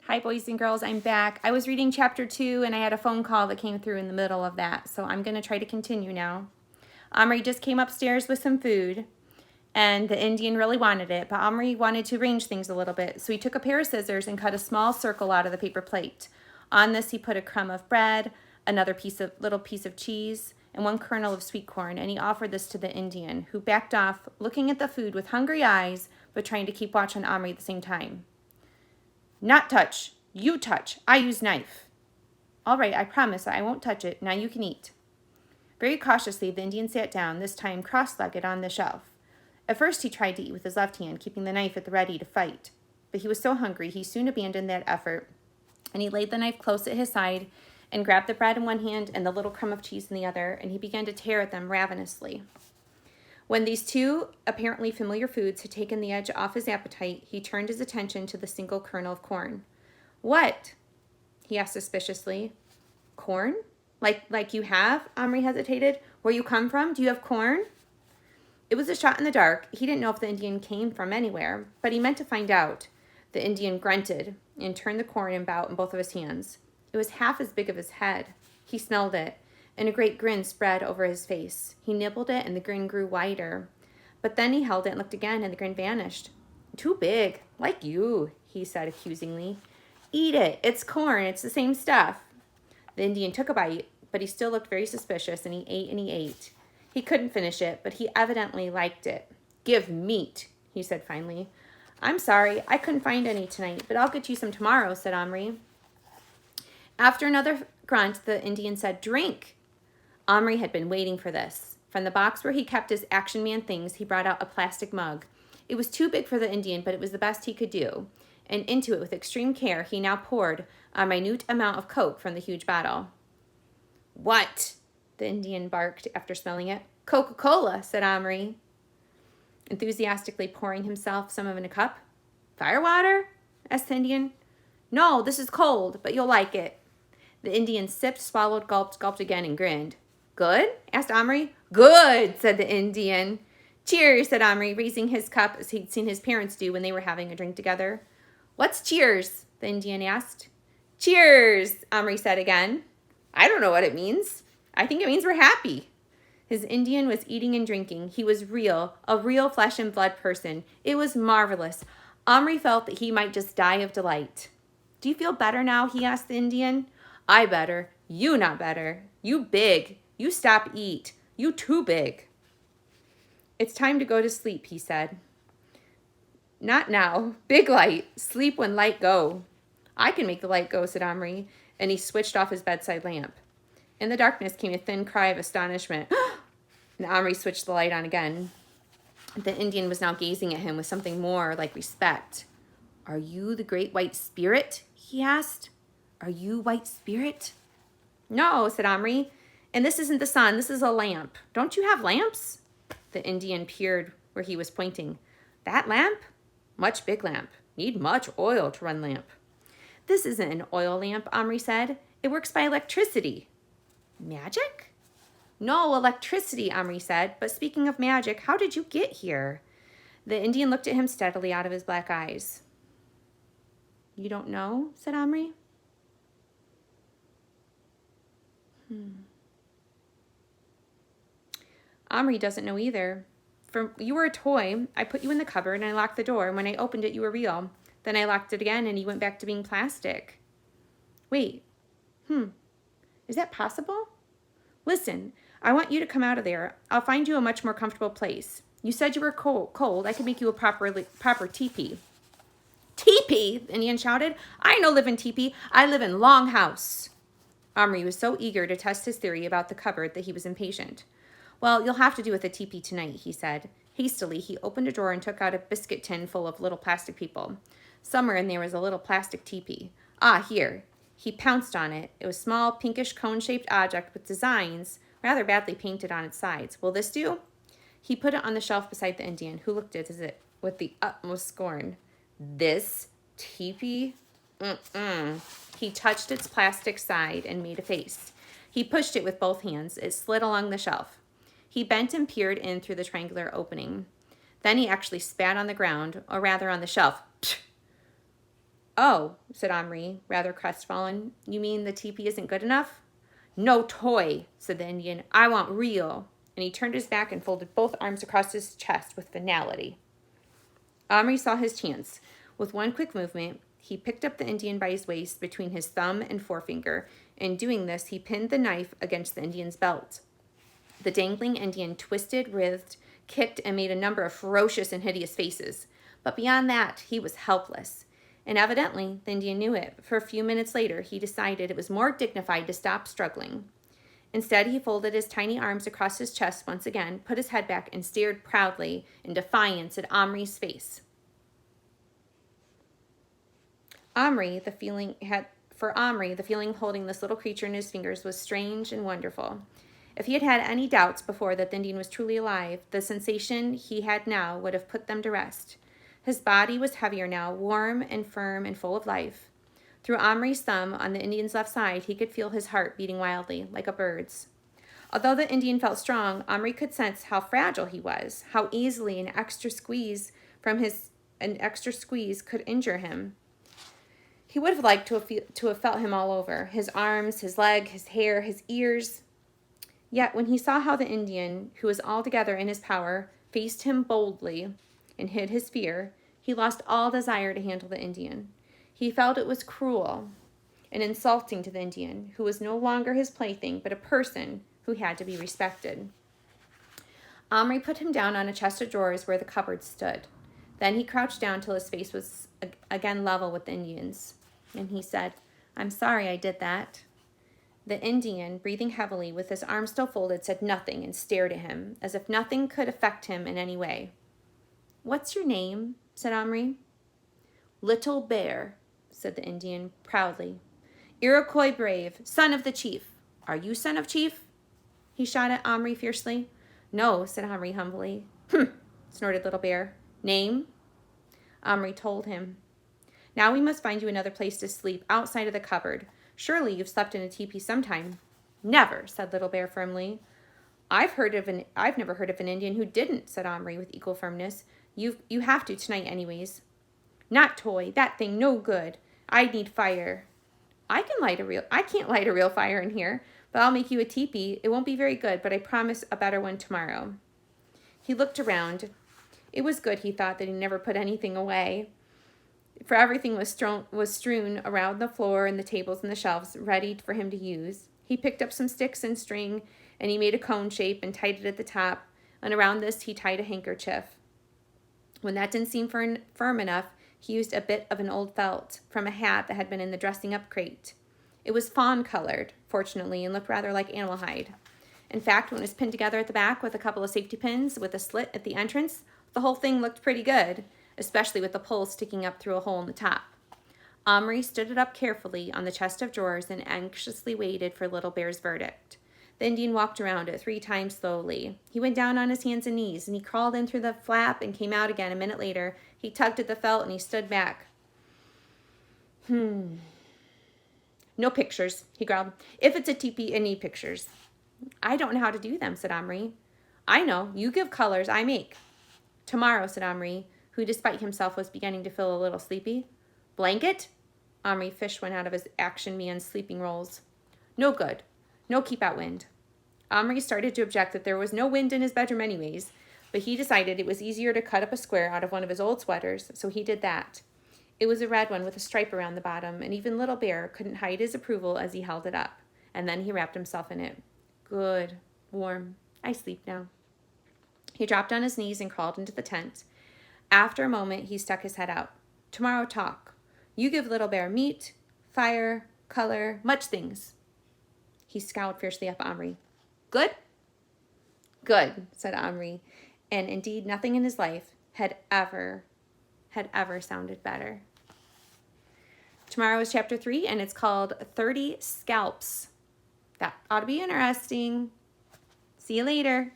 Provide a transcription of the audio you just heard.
Hi, boys and girls. I'm back. I was reading chapter 2, and I had a phone call that came through in the middle of that, so I'm going to try to continue now. Omri just came upstairs with some food, and the Indian really wanted it, but Omri wanted to arrange things a little bit, so he took a pair of scissors and cut a small circle out of the paper plate. On this, he put a crumb of bread, another little piece of cheese, and one kernel of sweet corn, and he offered this to the Indian, who backed off, looking at the food with hungry eyes, but trying to keep watch on Omri at the same time. Not touch. You touch. I use knife. All right, I promise I won't touch it. Now you can eat. Very cautiously, the Indian sat down, this time cross-legged on the shelf. At first, he tried to eat with his left hand, keeping the knife at the ready to fight. But he was so hungry, he soon abandoned that effort, and he laid the knife close at his side and grabbed the bread in one hand and the little crumb of cheese in the other, and he began to tear at them ravenously. When these two apparently familiar foods had taken the edge off his appetite, he turned his attention to the single kernel of corn. What? He asked suspiciously. Corn? Like you have? Omri hesitated. Where you come from? Do you have corn? It was a shot in the dark. He didn't know if the Indian came from anywhere, but he meant to find out. The Indian grunted and turned the corn about in both of his hands. It was half as big as his head. He smelled it, and a great grin spread over his face. He nibbled it, and the grin grew wider. But then he held it and looked again, and the grin vanished. Too big, like you, he said accusingly. Eat it. It's corn. It's the same stuff. The Indian took a bite, but he still looked very suspicious, and he ate and he ate. He couldn't finish it, but he evidently liked it. Give meat, he said finally. I'm sorry, I couldn't find any tonight, but I'll get you some tomorrow, said Omri. After another grunt, the Indian said, drink. Omri had been waiting for this. From the box where he kept his Action Man things, he brought out a plastic mug. It was too big for the Indian, but it was the best he could do. And into it, with extreme care, he now poured a minute amount of Coke from the huge bottle. What? The Indian barked after smelling it. Coca-Cola, said Omri, enthusiastically pouring himself some in a cup. Firewater? Asked the Indian. No, this is cold, but you'll like it. The Indian sipped, swallowed, gulped, gulped again, and grinned. Good? Asked Omri. Good, said the Indian. Cheers, said Omri, raising his cup as he'd seen his parents do when they were having a drink together. What's cheers? The Indian asked. Cheers, Omri said again. I don't know what it means. I think it means we're happy. His Indian was eating and drinking. He was real, a real flesh and blood person. It was marvelous. Omri felt that he might just die of delight. Do you feel better now? He asked the Indian. I better. You not better. You big. You stop eat. You too big. It's time to go to sleep, he said. Not now. Big light. Sleep when light go. I can make the light go, said Omri, and he switched off his bedside lamp. In the darkness came a thin cry of astonishment. And Omri switched the light on again. The Indian was now gazing at him with something more like respect. Are you the great white spirit? He asked. Are you white spirit? No, said Omri. And this isn't the sun. This is a lamp. Don't you have lamps? The Indian peered where he was pointing. That lamp? Much big lamp. Need much oil to run lamp. This isn't an oil lamp, Omri said. It works by electricity. Magic? No, electricity, Omri said. But speaking of magic, how did you get here? The Indian looked at him steadily out of his black eyes. You don't know? Said Omri. Omri doesn't know either. You were a toy. I put you in the cupboard and I locked the door. And when I opened it, you were real. Then I locked it again and you went back to being plastic. Wait. Is that possible? Listen, I want you to come out of there. I'll find you a much more comfortable place. You said you were cold. I could make you a proper teepee. Teepee, the Indian shouted. I no live in teepee. I live in long house. Omri was so eager to test his theory about the cupboard that he was impatient. Well, you'll have to do with a teepee tonight, he said. Hastily, he opened a drawer and took out a biscuit tin full of little plastic people. Somewhere in there was a little plastic teepee. Ah, here. He pounced on it. It was a small, pinkish, cone-shaped object with designs rather badly painted on its sides. Will this do? He put it on the shelf beside the Indian, who looked at it with the utmost scorn. This teepee? He touched its plastic side and made a face. He pushed it with both hands. It slid along the shelf. He bent and peered in through the triangular opening. Then he actually spat on the ground, or rather on the shelf. Oh, said Omri, rather crestfallen. You mean the teepee isn't good enough? No toy, said the Indian. I want real. And he turned his back and folded both arms across his chest with finality. Omri saw his chance. With one quick movement, he picked up the Indian by his waist between his thumb and forefinger. In doing this, he pinned the knife against the Indian's belt. The dangling Indian twisted, writhed, kicked, and made a number of ferocious and hideous faces. But beyond that, he was helpless. And evidently, the Indian knew it, for a few minutes later, he decided it was more dignified to stop struggling. Instead, he folded his tiny arms across his chest once again, put his head back, and stared proudly in defiance at Omri's face. For Omri, the feeling of holding this little creature in his fingers was strange and wonderful. If he had had any doubts before that the Indian was truly alive, the sensation he had now would have put them to rest. His body was heavier now, warm and firm and full of life. Through Omri's thumb on the Indian's left side, he could feel his heart beating wildly, like a bird's. Although the Indian felt strong, Omri could sense how fragile he was, how easily an extra squeeze could injure him. He would have liked to have felt him all over, his arms, his leg, his hair, his ears. Yet when he saw how the Indian, who was altogether in his power, faced him boldly and hid his fear, he lost all desire to handle the Indian. He felt it was cruel and insulting to the Indian, who was no longer his plaything, but a person who had to be respected. Omri put him down on a chest of drawers where the cupboard stood. Then he crouched down till his face was again level with the Indian's. And he said, I'm sorry I did that. The Indian, breathing heavily with his arms still folded, said nothing and stared at him, as if nothing could affect him in any way. What's your name? Said Omri. Little Bear, said the Indian proudly. Iroquois brave, son of the chief. Are you son of chief? He shot at Omri fiercely. No, said Omri humbly. Snorted Little Bear. Name? Omri told him. Now we must find you another place to sleep outside of the cupboard. Surely you've slept in a teepee sometime. Never, said Little Bear firmly. I've never heard of an Indian who didn't, said Omri with equal firmness. You have to tonight anyways. Not toy, that thing no good. I need fire. I can't light a real fire in here, but I'll make you a teepee. It won't be very good, but I promise a better one tomorrow. He looked around. It was good, he thought, that he never put anything away, for everything was strewn around the floor and the tables and the shelves, ready for him to use. He picked up some sticks and string, and he made a cone shape and tied it at the top, and around this he tied a handkerchief. When that didn't seem firm enough, he used a bit of an old felt from a hat that had been in the dressing-up crate. It was fawn-colored, fortunately, and looked rather like animal hide. In fact, when it was pinned together at the back with a couple of safety pins with a slit at the entrance, the whole thing looked pretty good, especially with the pole sticking up through a hole in the top. Omri stood it up carefully on the chest of drawers and anxiously waited for Little Bear's verdict. The Indian walked around it 3 times slowly. He went down on his hands and knees, and he crawled in through the flap and came out again a minute later. He tugged at the felt, and he stood back. No pictures, he growled. If it's a teepee, it needs pictures. I don't know how to do them, said Omri. I know. You give colors, I make. Tomorrow, said Omri, who despite himself was beginning to feel a little sleepy. Blanket? Omri Fish went out of his Action Man sleeping rolls. No good. No keep out wind. Omri started to object that there was no wind in his bedroom anyways, but he decided it was easier to cut up a square out of one of his old sweaters, so he did that. It was a red one with a stripe around the bottom, and even Little Bear couldn't hide his approval as he held it up, and then he wrapped himself in it. Good. Warm. I sleep now. He dropped on his knees and crawled into the tent. After a moment, he stuck his head out. Tomorrow talk. You give Little Bear meat, fire, color, much things. He scowled fiercely up at Omri. Good? Good, said Omri, and indeed nothing in his life had ever sounded better. Tomorrow is chapter 3, and it's called 30 Scalps. That ought to be interesting. See you later.